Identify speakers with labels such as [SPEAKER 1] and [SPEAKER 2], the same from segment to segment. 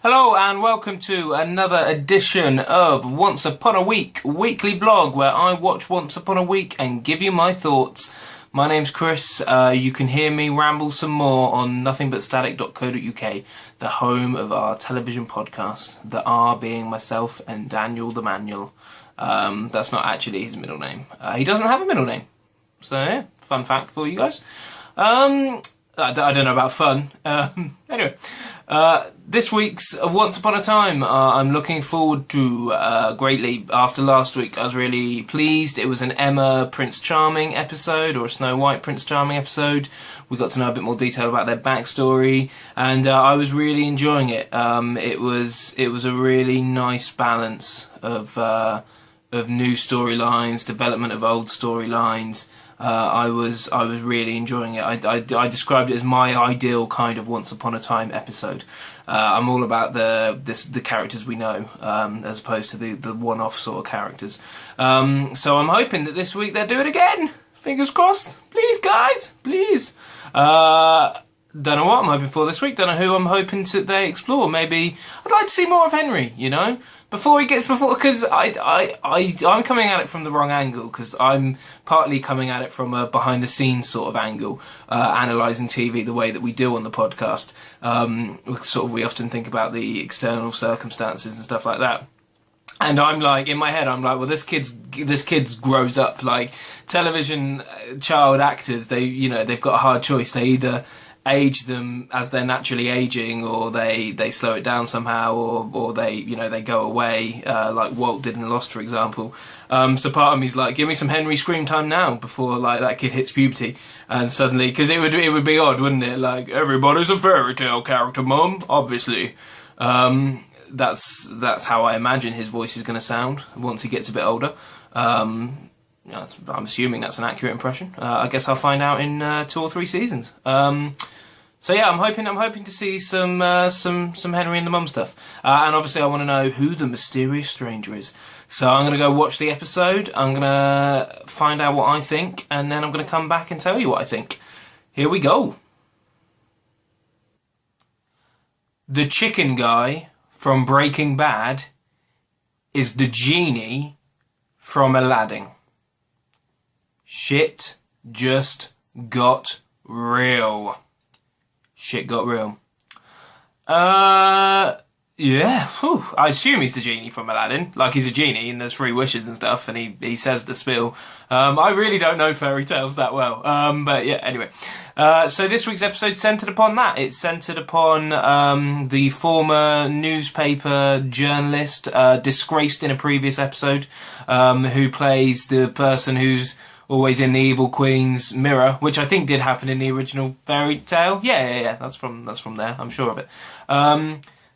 [SPEAKER 1] Hello and welcome to another edition of Once Upon a Week weekly vlog where I watch Once Upon a Week and give you my thoughts. My name's Chris. You can hear me ramble some more on nothingbutstatic.co.uk, the home of our television podcast, the R being myself and Daniel the Manual. That's not actually his middle name. He doesn't have a middle name. So yeah, fun fact for you guys. I don't know about fun. Anyway, this week's Once Upon a Time I'm looking forward to greatly. After last week I was really pleased. It was an Emma Prince Charming episode, or a Snow White Prince Charming episode. We got to know a bit more detail about their backstory, and I was really enjoying it. It was a really nice balance of new storylines, development of old storylines. I was really enjoying it. I described it as my ideal kind of Once Upon a Time episode. I'm all about the characters we know, as opposed to the one-off sort of characters. So I'm hoping that this week they'll do it again. Fingers crossed. Please, guys, please. Don't know what I'm hoping for this week. Don't know who I'm hoping they explore. Maybe I'd like to see more of Henry. You know. Because I'm coming at it from the wrong angle, because I'm partly coming at it from a behind-the-scenes sort of angle, analysing TV the way that we do on the podcast. We often think about the external circumstances and stuff like that. And I'm like, in my head, I'm like, well, this kid's grows up. Like, television child actors, they've got a hard choice. They either age them as they're naturally aging, or they slow it down somehow, or they go away, like Walt did in Lost, for example. So part of me's like, give me some Henry screen time now before like that kid hits puberty, and suddenly, because it would be odd, wouldn't it? Like, everybody's a fairy tale character, Mum, obviously. That's how I imagine his voice is going to sound once he gets a bit older. I'm assuming that's an accurate impression. I guess I'll find out in 2 or 3 seasons. So yeah, I'm hoping to see some Henry and the Mum stuff, and obviously I want to know who the mysterious stranger is. So I'm gonna go watch the episode. I'm gonna find out what I think, and then I'm gonna come back and tell you what I think. Here we go. The chicken guy from Breaking Bad is the genie from Aladdin. Shit just got real. Shit got real. Yeah. Whew. I assume he's the genie from Aladdin. Like, he's a genie and there's 3 wishes and stuff, and he says the spiel. I really don't know fairy tales that well. But yeah, anyway. So this week's episode centred upon that. It's centred upon the former newspaper journalist, disgraced in a previous episode, who plays the person who's always in the evil queen's mirror, which I think did happen in the original fairy tale. Yeah. That's from there. I'm sure of it.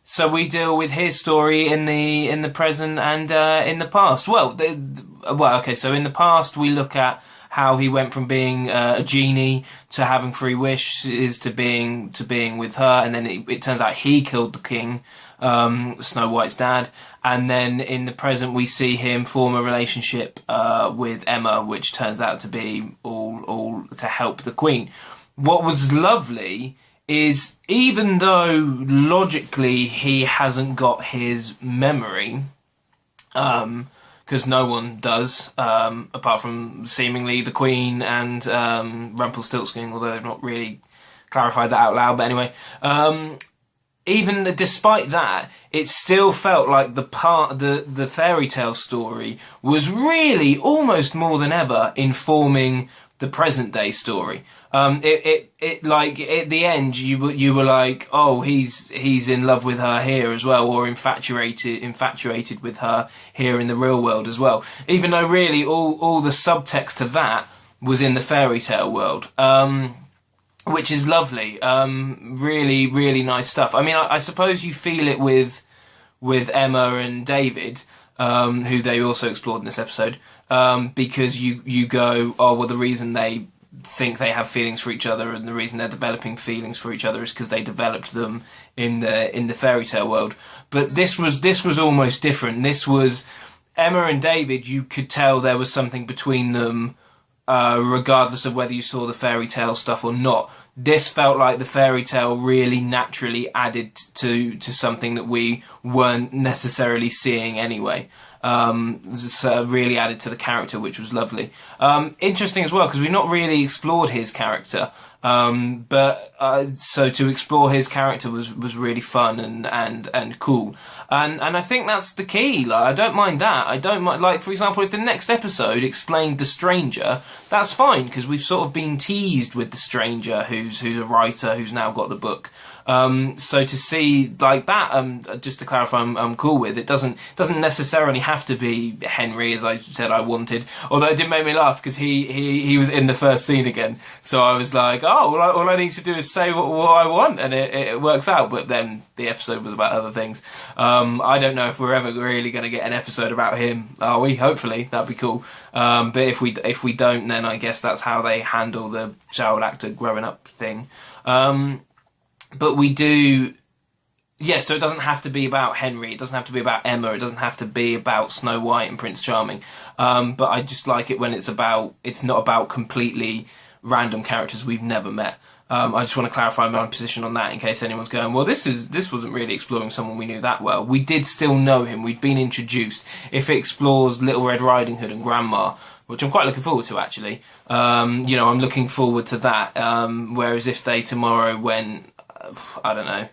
[SPEAKER 1] So we deal with his story in the present and in the past. Okay. So in the past, we look at how he went from being a genie to having 3 wishes to being with her, and then it turns out he killed the king, Snow White's dad. And then in the present, we see him form a relationship with Emma, which turns out to be all to help the queen. What was lovely is, even though logically he hasn't got his memory, because no one does, apart from seemingly the Queen and Rumpelstiltskin, although they've not really clarified that out loud. But anyway, even despite that, it still felt like the fairy tale story was really almost more than ever informing the present day story. Like at the end, you were like, oh, he's in love with her here as well, or infatuated with her here in the real world as well. Even though really all the subtext to that was in the fairy tale world, which is lovely. Really, really nice stuff. I mean, I suppose you feel it with Emma and David, who they also explored in this episode, because you go, oh, well, the reason they think they have feelings for each other and the reason they're developing feelings for each other is because they developed them in the fairy tale world. But this was almost different. This was Emma and David. You could tell there was something between them, regardless of whether you saw the fairy tale stuff or not. this felt like the fairy tale really naturally added to something that we weren't necessarily seeing anyway. Really added to the character, which was lovely. Interesting as well, because we've not really explored his character. So to explore his character was really fun and cool. And I think that's the key. Like, I don't mind that. I don't mind, like, for example, if the next episode explained the stranger, that's fine, because we've sort of been teased with the stranger who's a writer who's now got the book. So to see like that, just to clarify, I'm cool with it. Doesn't necessarily have to be Henry, as I said I wanted. Although it did make me laugh because he was in the first scene again. So I was like, oh, well, all I need to do is say what I want, and it works out. But then the episode was about other things. I don't know if we're ever really going to get an episode about him. Are we? Hopefully, that'd be cool. But if we don't, then I guess that's how they handle the child actor growing up thing. But we do, yeah, so it doesn't have to be about Henry, it doesn't have to be about Emma, it doesn't have to be about Snow White and Prince Charming. But I just like it when it's not about completely random characters we've never met. I just want to clarify my position on that in case anyone's going, well, this wasn't really exploring someone we knew that well. We did still know him, we'd been introduced. If it explores Little Red Riding Hood and Grandma, which I'm quite looking forward to, actually, I'm looking forward to that. Whereas if they tomorrow went, I don't know,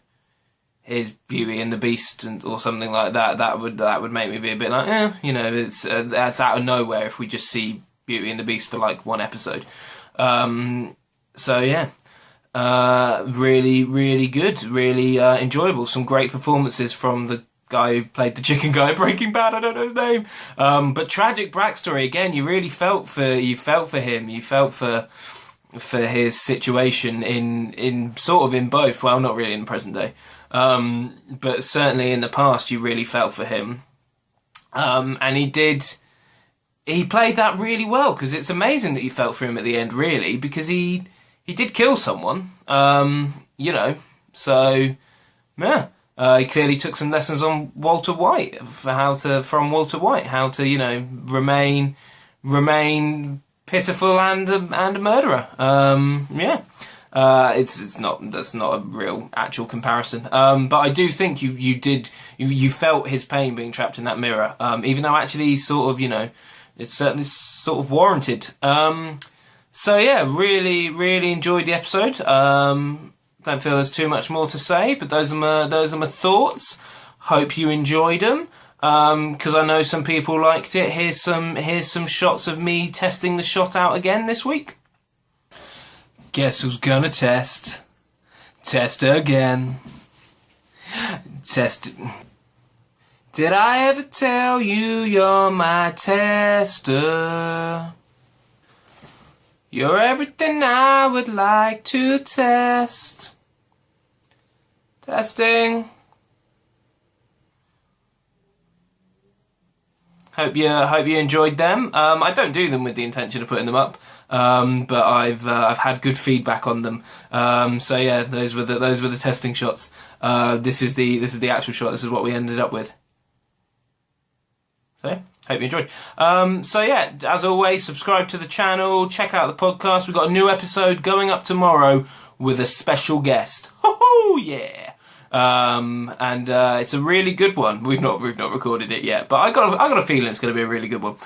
[SPEAKER 1] here's Beauty and the Beast or something like that, that would make me be a bit like, it's that's out of nowhere if we just see Beauty and the Beast for like one episode. So yeah, really, really good, really enjoyable. Some great performances from the guy who played the chicken guy in Breaking Bad. I don't know his name, but tragic backstory again. You really felt for him. You felt for his situation in sort of in both. Well, not really in the present day, but certainly in the past, you really felt for him. And he played that really well, because it's amazing that you felt for him at the end, really, because he did kill someone. So yeah. He clearly took some lessons on Walter White how to remain pitiful and a murderer. That's not a real actual comparison. But I do think you felt his pain being trapped in that mirror. Even though actually sort of, it's certainly sort of warranted. So yeah, really, really enjoyed the episode. Don't feel there's too much more to say, but those are my thoughts. Hope you enjoyed them, because I know some people liked it. Here's some shots of me testing the shot out again this week. Guess who's gonna test? Test again. Test. Did I ever tell you you're my tester? You're everything I would like to test. Testing. Hope you enjoyed them. I don't do them with the intention of putting them up, but I've had good feedback on them. So yeah, those were the testing shots. This is the actual shot. This is what we ended up with. So hope you enjoyed. So yeah, as always, subscribe to the channel. Check out the podcast. We've got a new episode going up tomorrow with a special guest. Ho yeah! And it's a really good one. We've not recorded it yet, but I got a feeling it's going to be a really good one.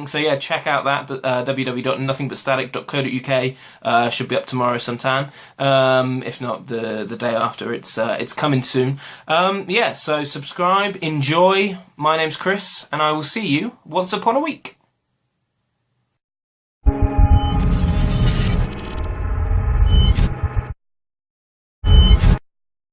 [SPEAKER 1] So yeah, check out that www.nothingbutstatic.co.uk. Should be up tomorrow sometime. If not the day after, it's coming soon. Yeah, so subscribe, enjoy. My name's Chris, and I will see you once upon a week.